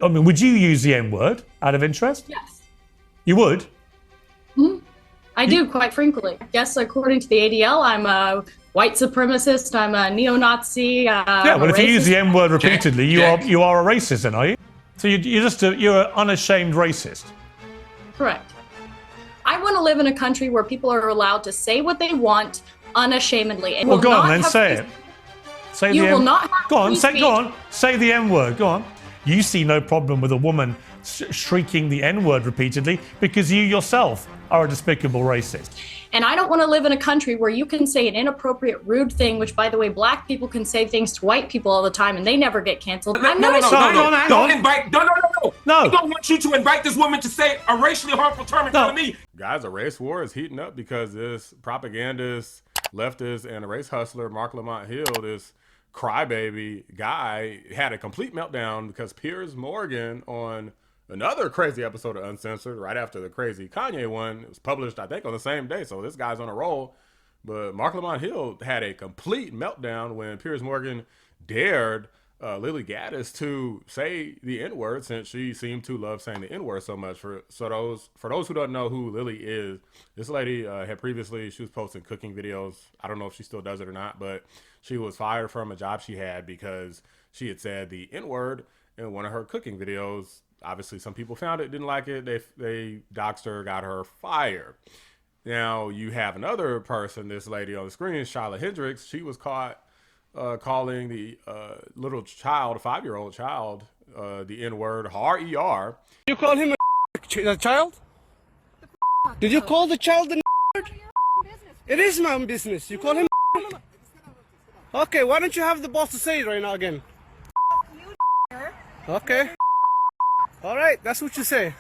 I mean, would you use the N-word out of interest? Yes. You would? I do, quite frankly. Yes, according to the ADL, I'm a white supremacist, I'm a neo-Nazi, Yeah, well, if you use the N-word repeatedly, you are a racist then, are you? So you're an unashamed racist. Correct. I want to live in a country where people are allowed to say what they want unashamedly. And well, go on then, say it. Say you the will not have go on, free speech. go on, say the N-word, go on. You see no problem with a woman shrieking the N-word repeatedly because you yourself are a despicable racist. And I don't want to live in a country where you can say an inappropriate, rude thing, which, by the way, black people can say things to white people all the time and they never get canceled. No. I don't want you to invite this woman to say a racially harmful term in front of me. Guys, a race war is heating up because this propagandist, leftist, and a race hustler, Marc Lamont Hill, this crybaby guy, had a complete meltdown because Piers Morgan on another crazy episode of Uncensored, right after the crazy Kanye one, it was published, I think, on the same day. So this guy's on a roll. But Marc Lamont Hill had a complete meltdown when Piers Morgan dared Lilly Gaddis to say the N-word, since she seemed to love saying the N-word so much. For those who don't know who Lilly is, this lady had previously, she was posting cooking videos. I don't know if she still does it or not, but she was fired from a job she had because she had said the N-word in one of her cooking videos. Obviously, some people found it, didn't like it. They doxed her, got her fired. Now, you have another person, this lady on the screen, Shyla Hendricks. She was caught calling the little child, a 5-year-old child, the N-word, R-E-R. You call him a child? Did you call the child the N-word? It is my own business. You call him Okay, why don't you have the boss to say it right now again? Okay. All right, that's what you say. You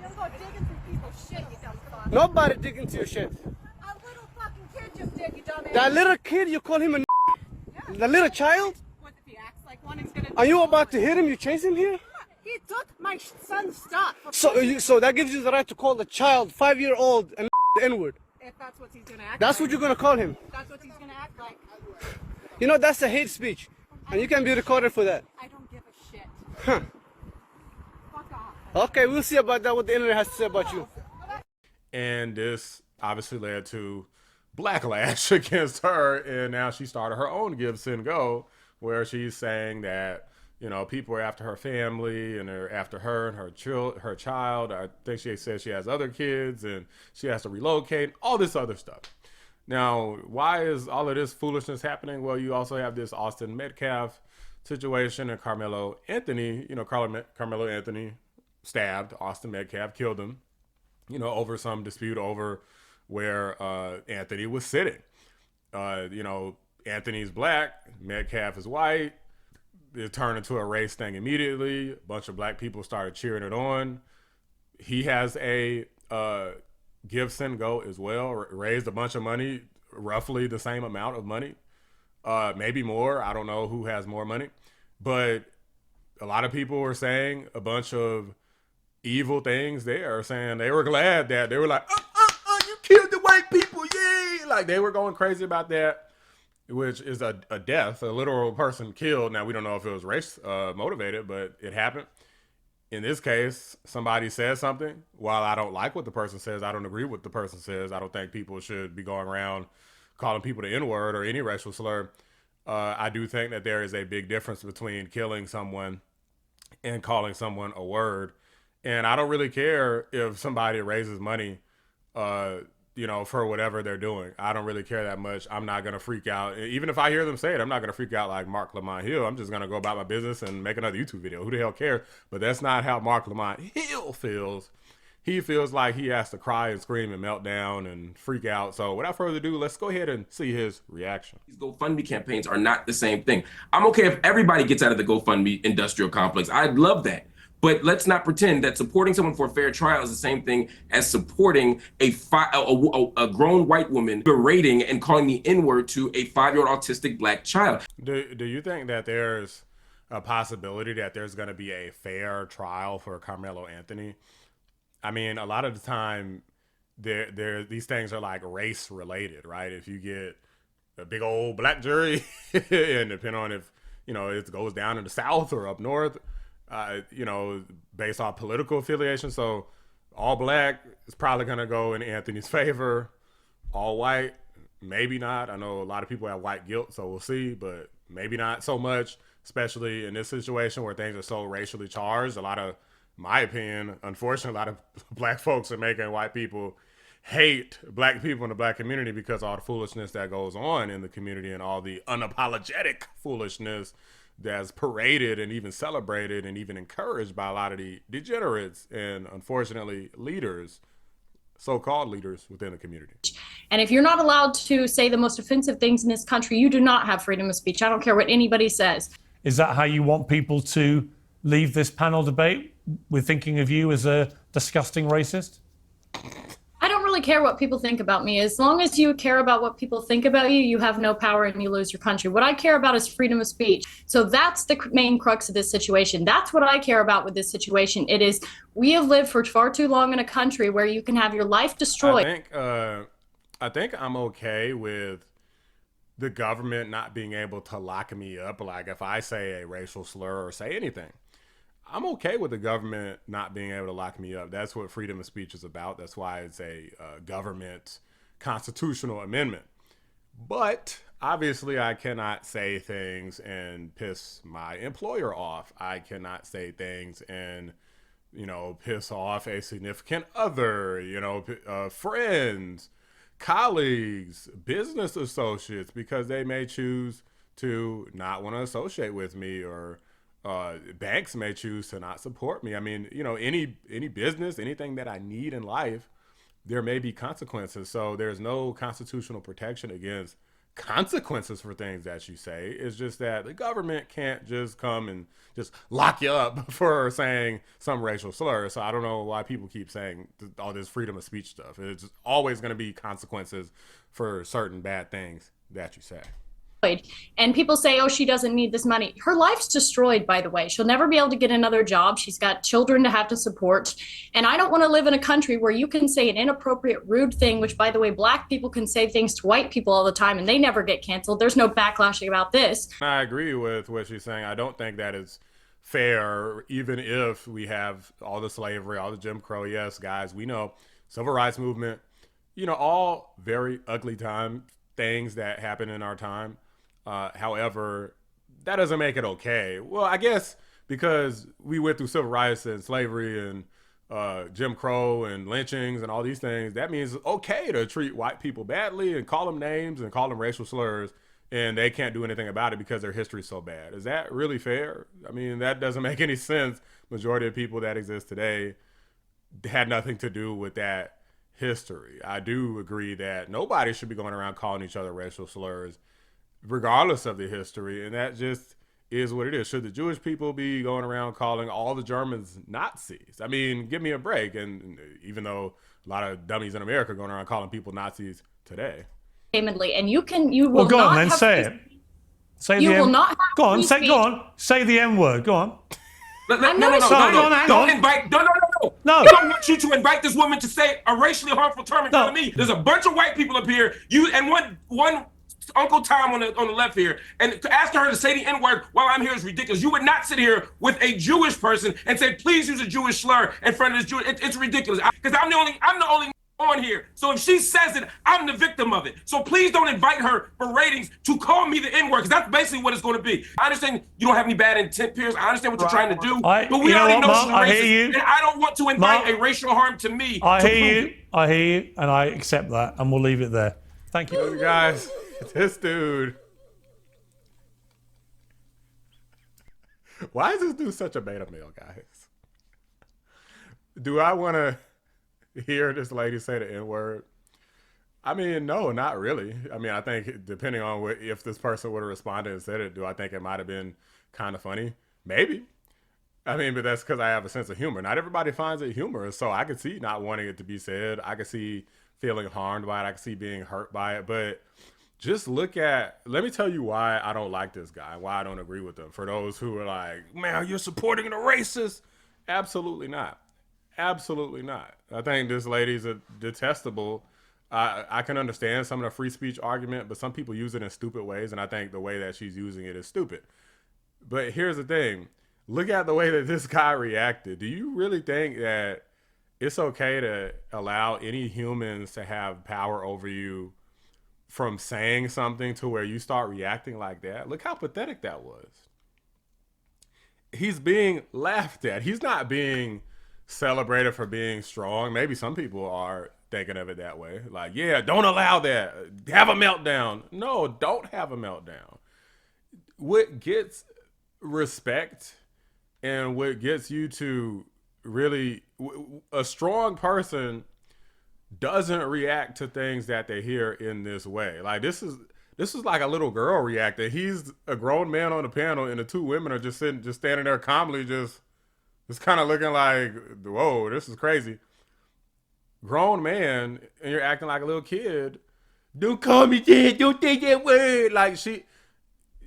don't go digging through people's shit, you dumb fuck. Nobody digging into your shit. A little fucking kid just did, you dumbass. That little kid, you call him a Yeah. The little child? What if he acts like one, he's gonna... Are you about to hit him? You chase him here? He took my son's stuff. So that gives you the right to call the child, 5-year-old, and the N-word. If that's what he's gonna act That's like. what you're gonna call him. That's what he's gonna act like. You know, that's a hate speech. And you can be recorded for that. I don't give a shit. Huh. Fuck off. Okay, we'll see about that, what the internet has to say about you. And this obviously led to backlash against her, and now she started her own Give, Send, Go, where she's saying that, you know, people are after her family and they're after her and her child. I think she says she has other kids and she has to relocate, all this other stuff. Now, why is all of this foolishness happening? Well, you also have this Austin Metcalf situation, and Carmelo Anthony, you know, Carmelo Anthony stabbed Austin Metcalf, killed him, you know, over some dispute over where Anthony was sitting. You know, Anthony's black, Metcalf is white. It turned into a race thing immediately. A bunch of black people started cheering it on. He has a Give, Send, Go as well, raised a bunch of money, roughly the same amount of money, maybe more. I don't know who has more money, but a lot of people were saying a bunch of evil things there, saying they were glad that they were like, you killed the white people, yay! Like they were going crazy about that, which is a death, a literal person killed. Now we don't know if it was race motivated, but it happened. In this case, somebody says something. While I don't like what the person says, I don't agree with what the person says. I don't think people should be going around calling people the N-word or any racial slur. I do think that there is a big difference between killing someone and calling someone a word. And I don't really care if somebody raises money, you know, for whatever they're doing. I don't really care that much. I'm not going to freak out. Even if I hear them say it, I'm not going to freak out like Marc Lamont Hill. I'm just going to go about my business and make another YouTube video. Who the hell cares? But that's not how Marc Lamont Hill feels. He feels like he has to cry and scream and melt down and freak out. So without further ado, let's go ahead and see his reaction. These GoFundMe campaigns are not the same thing. I'm okay if everybody gets out of the GoFundMe industrial complex. I'd love that. But let's not pretend that supporting someone for a fair trial is the same thing as supporting a grown white woman berating and calling the N-word to a 5-year-old autistic black child. Do you think that there's a possibility that there's going to be a fair trial for Carmelo Anthony? I mean, a lot of the time, these things are like race related, right? If you get a big old black jury, and depending on if you know, it goes down in the South or up North, you know, based off political affiliation. So all black is probably going to go in Anthony's favor. All white, maybe not. I know a lot of people have white guilt, so we'll see, but maybe not so much, especially in this situation where things are so racially charged. A lot of, my opinion, unfortunately, a lot of black folks are making white people hate black people in the black community because of all the foolishness that goes on in the community and all the unapologetic foolishness that's paraded and even celebrated and even encouraged by a lot of the degenerates and, unfortunately, leaders, so-called leaders within the community. And if you're not allowed to say the most offensive things in this country, you do not have freedom of speech. I don't care what anybody says. Is that how you want people to leave this panel debate, with thinking of you as a disgusting racist? I don't really care what people think about me. As long as you care about what people think about you, you have no power and you lose your country. What I care about is freedom of speech. So that's the main crux of this situation. That's what I care about with this situation. It is, we have lived for far too long in a country where you can have your life destroyed. I think I'm okay with the government not being able to lock me up. Like if I say a racial slur or say anything, I'm okay with the government not being able to lock me up. That's what freedom of speech is about. That's why it's a government constitutional amendment. But obviously I cannot say things and piss my employer off. I cannot say things and, you know, piss off a significant other, you know, friends, colleagues, business associates, because they may choose to not want to associate with me, or banks may choose to not support me. I mean, you know, any business, anything that I need in life, there may be consequences. So there's no constitutional protection against consequences for things that you say. It's just that the government can't just come and just lock you up for saying some racial slur. So I don't know why people keep saying all this freedom of speech stuff. It's always going to be consequences for certain bad things that you say. And people say, oh, she doesn't need this money. Her life's destroyed, by the way. She'll never be able to get another job. She's got children to have to support. And I don't want to live in a country where you can say an inappropriate, rude thing, which, by the way, black people can say things to white people all the time and they never get canceled. There's no backlashing about this. I agree with what she's saying. I don't think that is fair, even if we have all the slavery, all the Jim Crow. Yes, guys, we know civil rights movement, you know, all very ugly things that happen in our time. However, that doesn't make it okay. Well, I guess because we went through civil rights and slavery and Jim Crow and lynchings and all these things, that means it's okay to treat white people badly and call them names and call them racial slurs, and they can't do anything about it because their history is so bad. Is that really fair? I mean, that doesn't make any sense. Majority of people that exist today had nothing to do with that history. I do agree that nobody should be going around calling each other racial slurs, regardless of the history, and that just is what it is. Should the Jewish people be going around calling all the Germans Nazis? I mean, give me a break. And even though a lot of dummies in America are going around calling people Nazis today. And you will go not on then, have say free- it. Say You the will M- not have Go on, free say speech. go on. Say the M word. Go on. No. Hang on. Don't invite. No. No. I don't want you to invite this woman to say a racially harmful term in front of No. me. There's a bunch of white people up here. You and one Uncle Tom on the left here, and to ask her to say the N-word while I'm here is ridiculous. You would not sit here with a Jewish person and say, please use a Jewish slur in front of this Jewish. It's ridiculous. Because I'm the only on here. So if she says it, I'm the victim of it. So please don't invite her for ratings to call me the N-word, because that's basically what it's going to be. I understand you don't have any bad intent, Piers. I understand what you're trying to do. But we you know already what, know Marc? she's I racist. hear you. And I don't want to invite Marc, a racial harm to me. I to hear prove you, and I accept that, and we'll leave it there. Thank you. Guys, this dude. Why is this dude such a beta male, guys? Do I want to hear this lady say the N-word? I mean, no, not really. I mean, I think depending on if this person would have responded and said it, do I think it might have been kind of funny? Maybe. I mean, but that's because I have a sense of humor. Not everybody finds it humorous, so I could see not wanting it to be said. I could see feeling harmed by it. I could see being hurt by it. But just let me tell you why I don't like this guy, why I don't agree with him. For those who are like, man, you're supporting the racist. Absolutely not. Absolutely not. I think this lady's a detestable. I can understand some of the free speech argument, but some people use it in stupid ways, and I think the way that she's using it is stupid. But here's the thing. Look at the way that this guy reacted. Do you really think that it's okay to allow any humans to have power over you from saying something to where you start reacting like that? Look how pathetic that was. He's being laughed at. He's not being celebrated for being strong. Maybe some people are thinking of it that way. Like, yeah, don't allow that. Have a meltdown. No, don't have a meltdown. What gets respect and what gets you to really, a strong person doesn't react to things that they hear in this way. Like this is like a little girl reacting. He's a grown man on the panel and the two women are just standing there calmly, just kind of looking like, whoa, this is crazy. Grown man, and you're acting like a little kid. Don't call me dead. Don't think that word. Like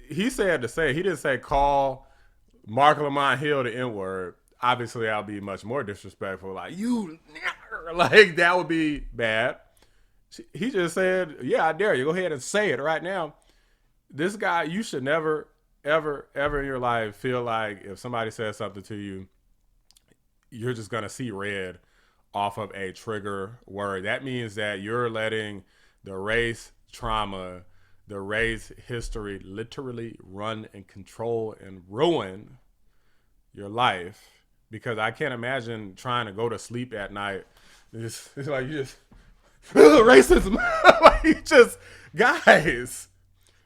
he said to say, he didn't say call Marc Lamont Hill the n-word. Obviously, I'll be much more disrespectful. Like, you, like, that would be bad. He just said, yeah, I dare you. Go ahead and say it right now. This guy, you should never, ever, ever in your life feel like if somebody says something to you, you're just going to see red off of a trigger word. That means that you're letting the race trauma, the race history literally run and control and ruin your life. Because I can't imagine trying to go to sleep at night. It's like you just racism. Like you just, guys,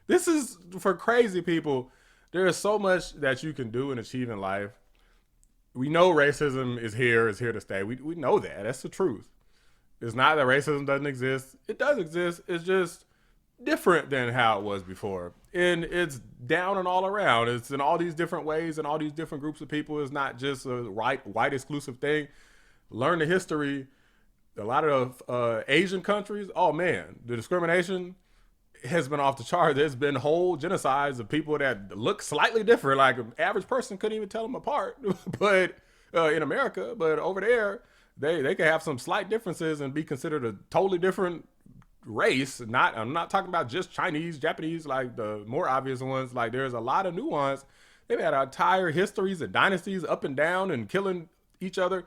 this is for crazy people. There is so much that you can do and achieve in life. We know racism is here to stay. We know that. That's the truth. It's not that racism doesn't exist. It does exist. It's just different than how it was before. And it's down and all around. It's in all these different ways and all these different groups of people. It's not just a white exclusive thing. Learn the history. A lot of Asian countries, oh man, the discrimination has been off the chart. There's been whole genocides of people that look slightly different. Like an average person couldn't even tell them apart. But in America, but over there, they can have some slight differences and be considered a totally different race. I'm not talking about just Chinese, Japanese, like the more obvious ones. Like there's a lot of nuance. They've had entire histories and dynasties up and down and killing each other.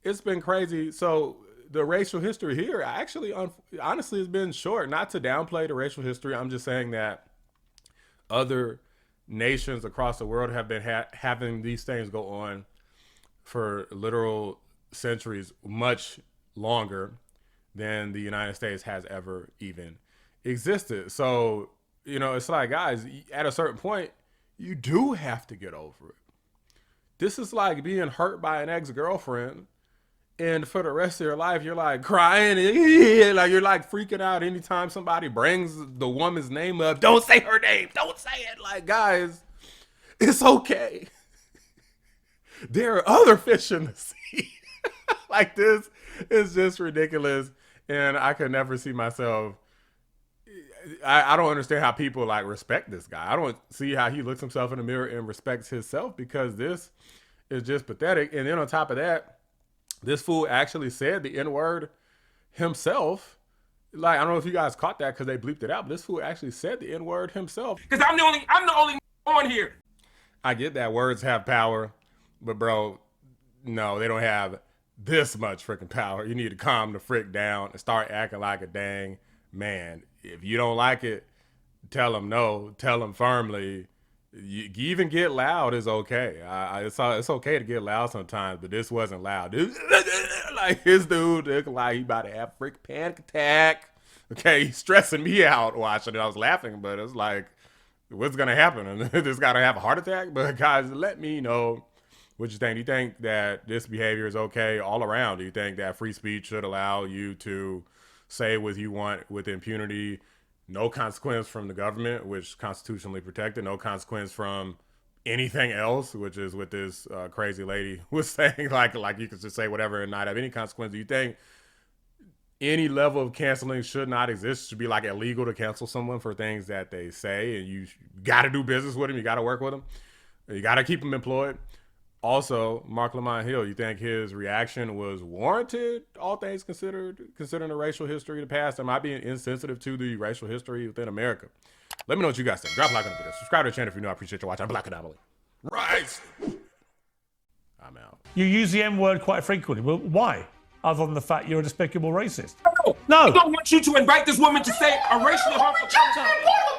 It's been crazy. So the racial history here actually honestly has been short. Not to downplay the racial history. I'm just saying that other nations across the world have been having these things go on for literal centuries, much longer than the United States has ever even existed. So, you know, it's like, guys, at a certain point, you do have to get over it. This is like being hurt by an ex-girlfriend, and for the rest of your life, you're like crying, and like you're like freaking out anytime somebody brings the woman's name up. Don't say her name. Don't say it. Like, guys, it's okay. There are other fish in the sea. Like, this is just ridiculous. And I could never see myself. I don't understand how people like respect this guy. I don't see how he looks himself in the mirror and respects himself, because this is just pathetic. And then on top of that, this fool actually said the n-word himself. Like, I don't know if you guys caught that because they bleeped it out, but this fool actually said the n-word himself. Because I'm the only on here. I get that words have power, but bro, no, they don't have this much freaking power. You need to calm the frick down and start acting like a dang man. If you don't like it, tell them no. Tell them firmly. You even get loud is okay. It's okay to get loud sometimes, but this wasn't loud. Like his dude looked like he about to have a freaking panic attack. Okay, he's stressing me out watching it. I was laughing, but it's like, what's gonna happen? This guy to have a heart attack? But guys, let me know what you think. Do you think that this behavior is okay all around? Do you think that free speech should allow you to say what you want with impunity? No consequence from the government, which is constitutionally protected. No consequence from anything else, which is what this crazy lady was saying. Like you could just say whatever and not have any consequence. Do you think any level of canceling should not exist? It should be like illegal to cancel someone for things that they say, and you got to do business with them. You got to work with them. You got to keep them employed. Also, Marc Lamont Hill, you think his reaction was warranted, all things considered, considering the racial history of the past? Am I being insensitive to the racial history within America? Let me know what you guys think. Drop a like on the video. Subscribe to the channel if you're new. I appreciate you watching. I'm Black Anomaly. Right. I'm out. You use the N-word quite frequently. Well, why? Other than the fact you're a despicable racist. No. No. I don't want you to invite this woman to say a racially harmful comment.